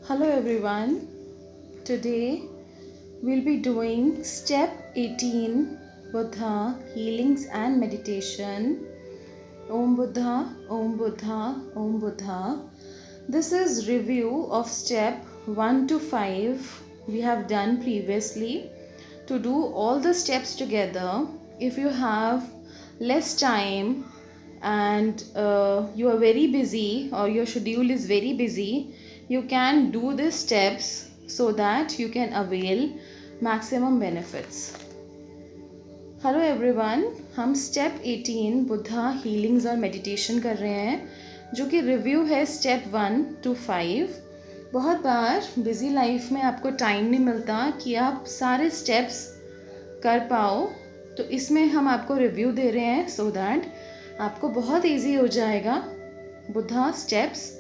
Hello everyone. Today we'll be doing step 18 Buddha healings and meditation. Om Buddha, Om Buddha, Om Buddha. This is review of step 1 to 5 we have done previously. To do all the steps together, if you have less time and you are very busy or your schedule is very busy, you can do these steps so that you can avail maximum benefits. Hello everyone, हम step 18 Buddha healings और meditation कर रहे हैं जो कि review है step 1 to 5. बहुत बार busy life में आपको टाइम नहीं मिलता कि आप सारे स्टेप्स कर पाओ, तो इसमें हम आपको रिव्यू दे रहे हैं सो दैट आपको बहुत इजी हो जाएगा बुद्धा स्टेप्स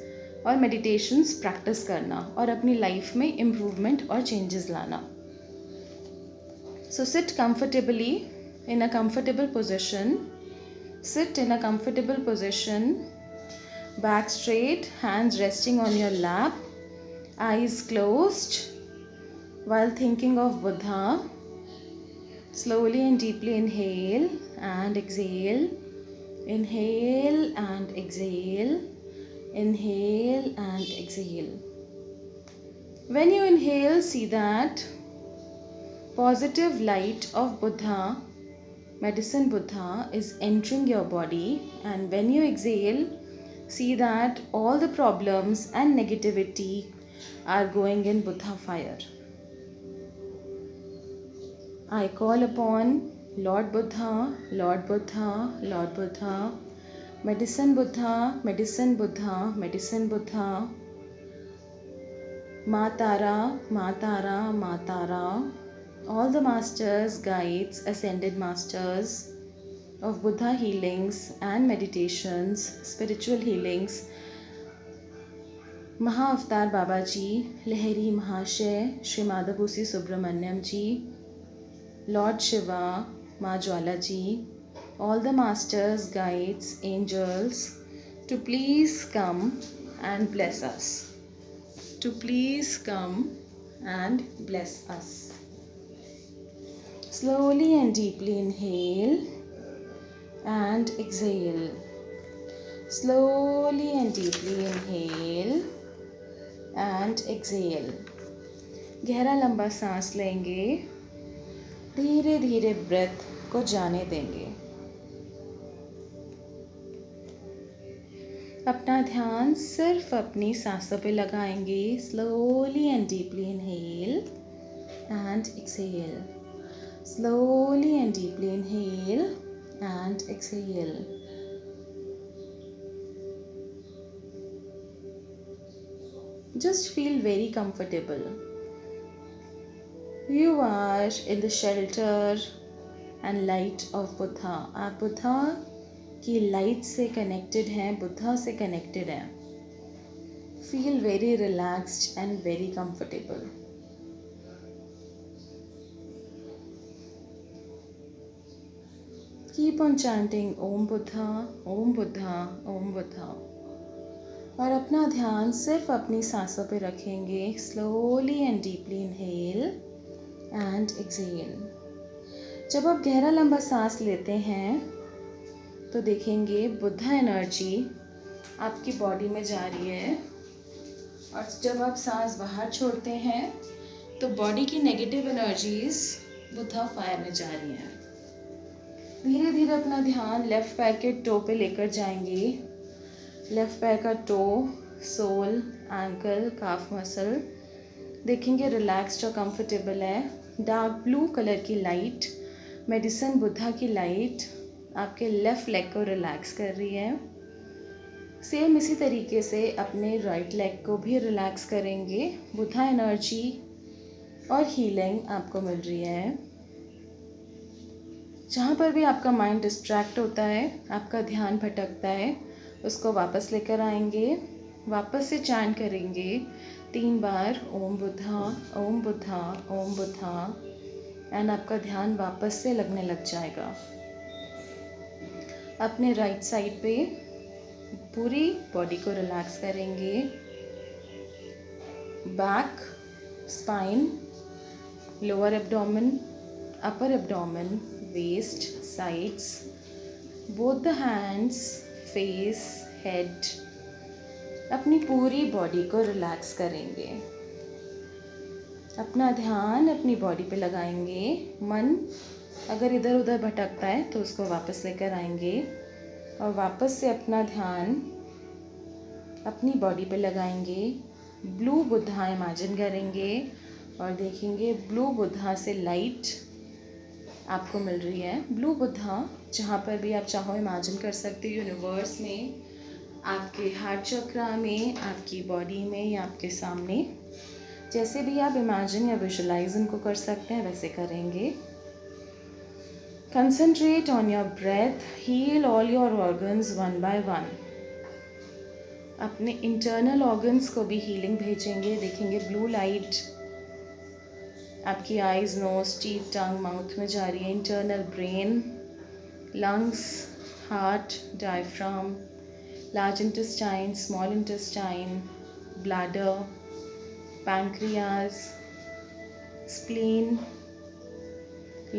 और मेडिटेशंस प्रैक्टिस करना और अपनी लाइफ में इम्प्रूवमेंट और चेंजेस लाना. So sit comfortably in a comfortable position. Sit in a comfortable position, back straight, hands resting on your lap, eyes closed. While thinking of Buddha, slowly and deeply inhale and exhale. Inhale and exhale. Inhale and exhale. When you inhale, see that positive light of Buddha, Medicine Buddha, is entering your body, and when you exhale, see that all the problems and negativity are going in Buddha fire. I call upon Lord Buddha, Lord Buddha, Lord Buddha, Medicine Buddha, Medicine Buddha, Medicine Buddha, Ma Tara, Ma Tara, Ma Tara, all the masters, guides, ascended masters of Buddha healings and meditations, spiritual healings, Maha-Avatar Baba Ji, Lahiri Mahashay, Shri Madhavusi Subramanyam Ji, Lord Shiva, Ma Jwala Ji, all the masters, guides, angels, to please come and bless us. To please come and bless us. Slowly and deeply inhale and exhale. Slowly and deeply inhale and exhale. गहरा लंबा सांस लेंगे, धीरे धीरे breath को जाने देंगे. अपना ध्यान सिर्फ अपनी सांसों पे लगाएंगे. Slowly and deeply inhale and exhale. Slowly and deeply inhale and exhale. Just feel very comfortable. You are in the shelter and light of Buddha. आप बुद्धा की लाइट से कनेक्टेड हैं, बुद्धा से कनेक्टेड हैं. Feel very relaxed and very comfortable. Keep on chanting Om Buddha, Om Buddha, Om Buddha. और अपना ध्यान सिर्फ अपनी सांसों पे रखेंगे. Slowly and deeply inhale and exhale. जब आप गहरा लंबा सांस लेते हैं तो देखेंगे बुद्धा एनर्जी आपकी बॉडी में जा रही है, और जब आप सांस बाहर छोड़ते हैं तो बॉडी की नेगेटिव एनर्जीज बुद्धा फायर में जा रही हैं. धीरे धीरे अपना ध्यान लेफ्ट पैर के टो पे लेकर जाएंगे. लेफ्ट पैर का toe, sole, ankle, calf muscle देखेंगे रिलैक्स्ड और कंफर्टेबल है. डार्क ब्लू कलर की लाइट, मेडिसिन बुद्धा की लाइट आपके लेफ़्ट लेग को रिलैक्स कर रही है. सेम इसी तरीके से अपने राइट लेग को भी रिलैक्स करेंगे. बुद्धा एनर्जी और हीलिंग आपको मिल रही है. जहाँ पर भी आपका माइंड डिस्ट्रैक्ट होता है, आपका ध्यान भटकता है, उसको वापस लेकर आएंगे. वापस से चैंट करेंगे 3 बार ओम बुद्धा, ओम बुद्धा, ओम बुद्धा, एंड आपका ध्यान वापस से लगने लग जाएगा. अपने राइट साइड पे पूरी बॉडी को रिलैक्स करेंगे. back, spine, lower abdomen, upper abdomen, waist, sides, both the hands, face, head. अपनी पूरी बॉडी को रिलैक्स करेंगे। अपना ध्यान अपनी बॉडी पे लगाएंगे। मन अगर इधर उधर भटकता है तो उसको वापस लेकर आएंगे और वापस से अपना ध्यान अपनी बॉडी पे लगाएंगे। ब्लू बुद्धा इमेजिन करेंगे और देखेंगे ब्लू बुद्धा से लाइट आपको मिल रही है। ब्लू बुद्धा जहाँ पर भी आप चाहो इमेजिन कर सकते हो, यूनिवर्स में, आपके हार्ट चक्रा में, आपकी बॉडी में या आपके सामने, जैसे भी आप इमेजिन या विजुलाइज इनको कर सकते हैं वैसे करेंगे। Concentrate on your breath, heal all your organs one by one. अपने इंटरनल ऑर्गन्स को भी हीलिंग भेजेंगे। देखेंगे ब्लू लाइट आपकी eyes, nose, teeth, tongue, mouth में जा रही है। Internal brain, lungs, heart, diaphragm, large intestine, small intestine, bladder, pancreas, spleen,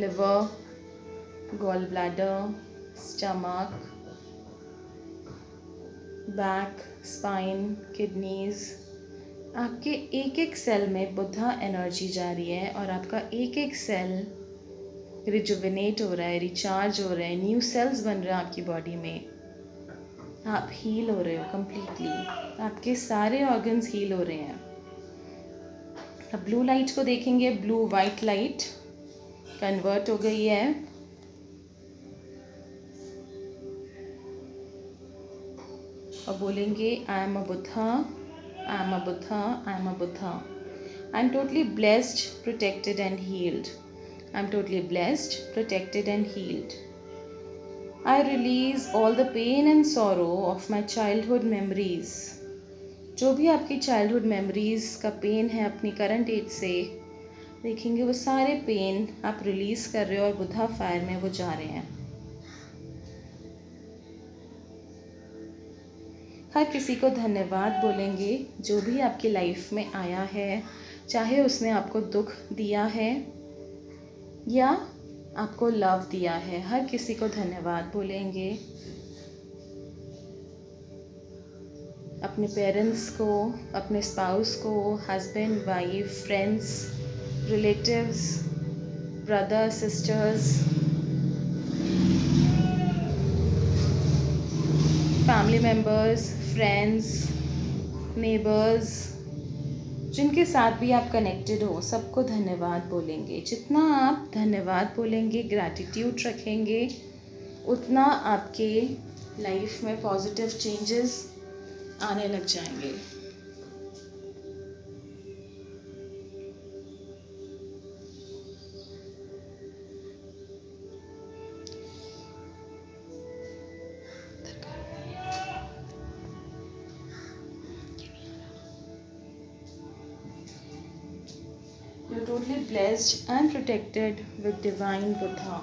liver, gallbladder, stomach, back, spine, kidneys। आपके एक एक सेल में बुद्धा एनर्जी जा रही है और आपका एक एक सेल रिजुविनेट हो रहा है, रिचार्ज हो रहा है, न्यू सेल्स बन रहे हैं आपकी बॉडी में। आप हील हो रहे हो कम्प्लीटली। आपके सारे ऑर्गन्स हील हो रहे हैं। अब ब्लू लाइट को देखेंगे। ब्लू वाइट लाइट कन्वर्ट हो गई है। और बोलेंगे I am a Buddha, I am a Buddha, I am a Buddha. I am totally blessed, protected and healed. I am totally blessed, protected and healed. I release all the pain and sorrow of my childhood memories। जो भी आपकी childhood memories का pen है अपनी current as से, देखेंगे वो सारे पेन आप रिलीज़ कर रहे हो और बुद्धा फायर में वो जा रहे हैं। हर किसी को धन्यवाद बोलेंगे जो भी आपकी लाइफ में आया है, चाहे उसने आपको दुख दिया है या आपको लव दिया है। हर किसी को धन्यवाद बोलेंगे। अपने पेरेंट्स को, अपने स्पाउस को, husband, wife, friends, relatives, brother, sisters, family members, friends, neighbours, जिनके साथ भी आप कनेक्टेड हो, सबको धन्यवाद बोलेंगे। जितना आप धन्यवाद बोलेंगे, ग्रैटिट्यूड रखेंगे, उतना आपके लाइफ में पॉजिटिव चेंजेस आने लग जाएंगे। You're totally blessed and protected with divine Buddha,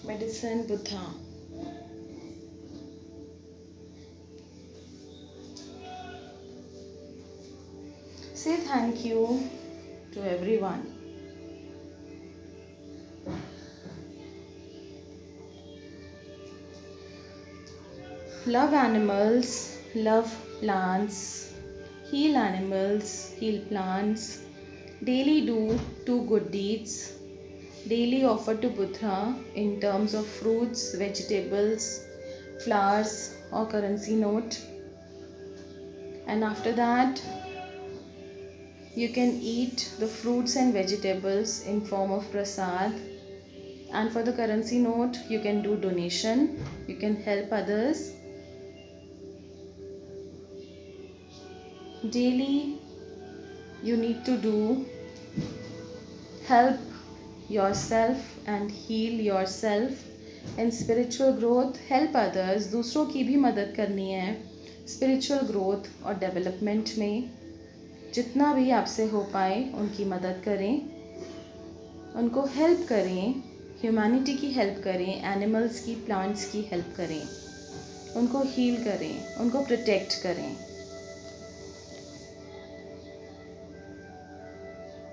medicine Buddha। Say thank you to everyone। Love animals, love plants, heal animals, heal plants। Daily do 2 good deeds। Daily offer to Buddha in terms of fruits, vegetables, flowers or currency note। And after that, you can eat the fruits and vegetables in form of prasad। And for the currency note, you can do donation, you can help others। Daily you need to do help yourself and heal yourself in spiritual growth। help others, दूसरों की भी मदद करनी है spiritual growth और development में। जितना भी आपसे हो पाए उनकी मदद करें, उनको हेल्प करें, ह्यूमैनिटी की हेल्प करें, एनिमल्स की, प्लांट्स की हेल्प करें, उनको हील करें, उनको प्रोटेक्ट करें।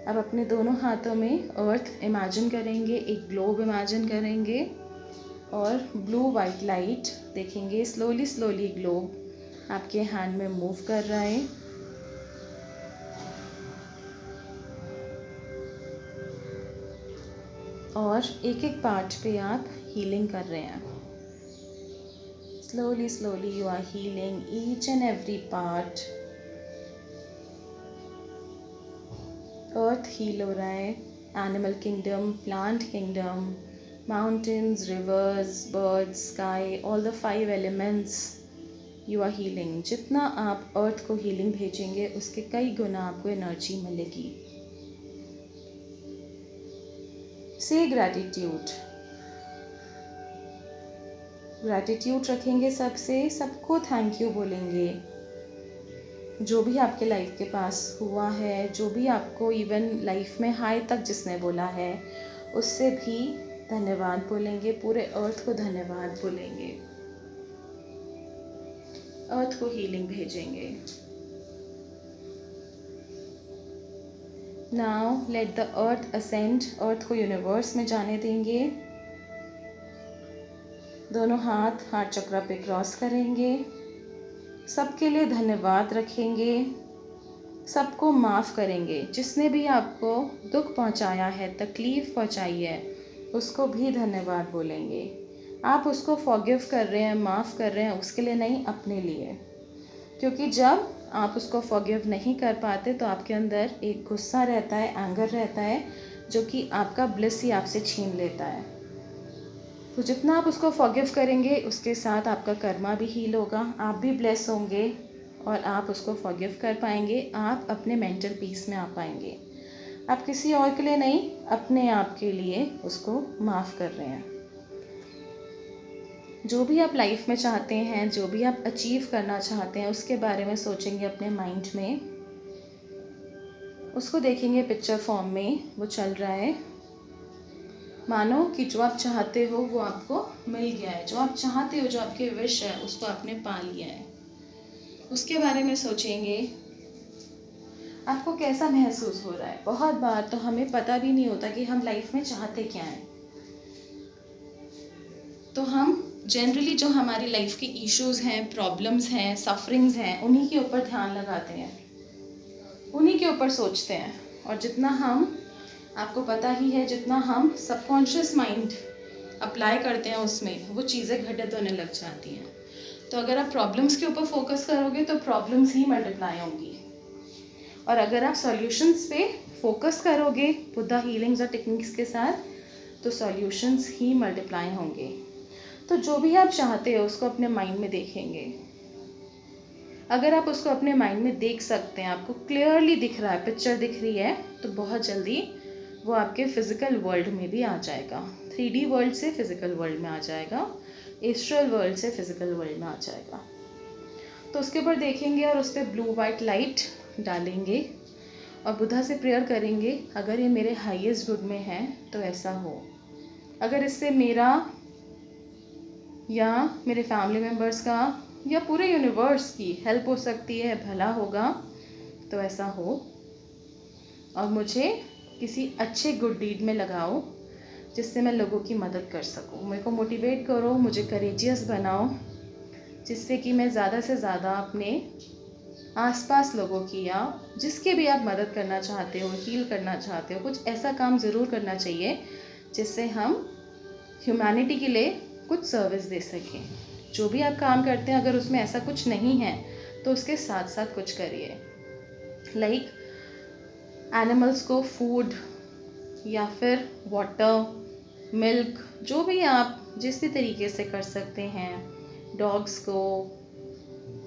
अब अपने दोनों हाथों में अर्थ इमेजिन करेंगे, एक ग्लोब इमेजिन करेंगे और ब्लू वाइट लाइट देखेंगे। स्लोली स्लोली ग्लोब आपके हैंड में मूव कर रहा है और एक एक पार्ट पे आप हीलिंग कर रहे हैं। Slowly slowly you are healing each and every part. Earth heal हो रहा है, animal kingdom, plant kingdom, mountains, rivers, birds, sky, all the 5 elements you are healing. जितना आप अर्थ को हीलिंग भेजेंगे उसके कई गुना आपको एनर्जी मिलेगी। से ग्रैटिट्यूड, ग्रैटिट्यूड रखेंगे सबसे, सबको थैंक यू बोलेंगे। जो भी आपके लाइफ के पास हुआ है, जो भी आपको इवन लाइफ में हाई तक जिसने बोला है, उससे भी धन्यवाद बोलेंगे। पूरे अर्थ को धन्यवाद बोलेंगे, अर्थ को हीलिंग भेजेंगे। Now let the earth ascend, earth को यूनिवर्स में जाने देंगे। दोनों हाथ हार्ट चक्र पे क्रॉस करेंगे, सबके लिए धन्यवाद रखेंगे, सबको माफ़ करेंगे। जिसने भी आपको दुख पहुंचाया है, तकलीफ़ पहुंचाई है, उसको भी धन्यवाद बोलेंगे। आप उसको फॉरगिव कर रहे हैं, माफ़ कर रहे हैं, उसके लिए नहीं, अपने लिए। क्योंकि जब आप उसको फॉरगिव नहीं कर पाते तो आपके अंदर एक गुस्सा रहता है, एंगर रहता है, जो कि आपका ब्लिस ही आपसे छीन लेता है। तो जितना आप उसको फॉरगिव करेंगे उसके साथ आपका कर्मा भी हील होगा, आप भी ब्लेस होंगे और आप उसको फॉरगिव कर पाएंगे। आप अपने मेंटल पीस में आ पाएंगे। आप किसी और के लिए नहीं, अपने आप के लिए उसको माफ़ कर रहे हैं। जो भी आप लाइफ में चाहते हैं, जो भी आप अचीव करना चाहते हैं, उसके बारे में सोचेंगे अपने माइंड में, उसको देखेंगे पिक्चर फॉर्म में वो चल रहा है। मानो कि जो आप चाहते हो वो आपको मिल गया है। जो आप चाहते हो, जो आपके विश है, उसको आपने पा लिया है। उसके बारे में सोचेंगे आपको कैसा महसूस हो रहा है। बहुत बार तो हमें पता भी नहीं होता कि हम लाइफ में चाहते क्या हैं। तो हम जनरली जो हमारी लाइफ के इश्यूज़ हैं, प्रॉब्लम्स हैं, सफरिंग्स हैं, उन्हीं के ऊपर ध्यान लगाते हैं, उन्हीं के ऊपर सोचते हैं। और जितना हम, आपको पता ही है, जितना हम सबकॉन्शियस माइंड अप्लाई करते हैं उसमें वो चीज़ें घटित होने लग जाती हैं। तो अगर आप प्रॉब्लम्स के ऊपर फोकस करोगे तो प्रॉब्लम्स ही मल्टीप्लाई होंगी, और अगर आप सॉल्यूशंस पे फोकस करोगे बुद्धा हीलिंग्स और टेक्निक्स के साथ, तो सॉल्यूशंस ही मल्टीप्लाई होंगे। तो जो भी आप चाहते हो उसको अपने माइंड में देखेंगे। अगर आप उसको अपने माइंड में देख सकते हैं, आपको क्लियरली दिख रहा है, पिक्चर दिख रही है, तो बहुत जल्दी वो आपके फिज़िकल वर्ल्ड में भी आ जाएगा। 3D वर्ल्ड से फिज़िकल वर्ल्ड में आ जाएगा, एस्ट्रल वर्ल्ड से फिज़िकल वर्ल्ड में आ जाएगा। तो उसके ऊपर देखेंगे और उस पर ब्लू वाइट लाइट डालेंगे और बुद्धा से प्रेयर करेंगे, अगर ये मेरे हाईएस्ट गुड में है तो ऐसा हो। अगर इससे मेरा या मेरे फैमिली मेम्बर्स का या पूरे यूनिवर्स की हेल्प हो सकती है, भला होगा, तो ऐसा हो। और मुझे किसी अच्छे गुड डीड में लगाओ जिससे मैं लोगों की मदद कर सकूं। मेरे को मोटिवेट करो, मुझे करेजियस बनाओ, जिससे कि मैं ज़्यादा से ज़्यादा अपने आसपास लोगों की या जिसके भी आप मदद करना चाहते हो, हील करना चाहते हो, कुछ ऐसा काम ज़रूर करना चाहिए जिससे हम ह्यूमैनिटी के लिए कुछ सर्विस दे सकें। जो भी आप काम करते हैं, अगर उसमें ऐसा कुछ नहीं है तो उसके साथ साथ कुछ करिए। लाइक एनिमल्स को फूड या फिर वाटर, मिल्क, जो भी आप जिस भी तरीके से कर सकते हैं। डॉग्स को,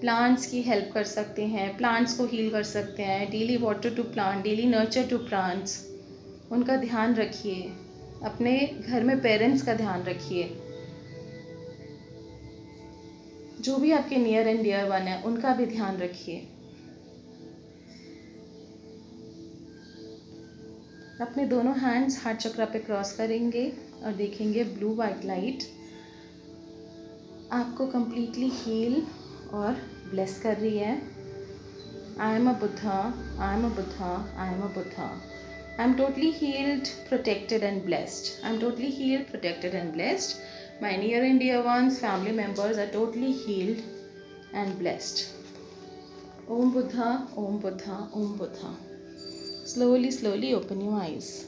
प्लांट्स की हेल्प कर सकते हैं, प्लांट्स को हील कर सकते हैं। Daily water to plant, daily nurture to plants, उनका ध्यान रखिए। अपने घर में पेरेंट्स का ध्यान रखिए। जो भी आपके नियर एंड डियर वन है उनका भी ध्यान रखिए। अपने दोनों हैंड्स हार्ट चक्र पे क्रॉस करेंगे और देखेंगे ब्लू वाइट लाइट आपको कंप्लीटली हील और ब्लेस कर रही है। आई am a Buddha, I am a Buddha, I am a Buddha. I'm totally healed, protected and blessed. I'm totally healed, protected and blessed. My near and dear ones, family members are totally healed and blessed. Om Buddha, Om Buddha, Om Buddha. Slowly, slowly open your eyes.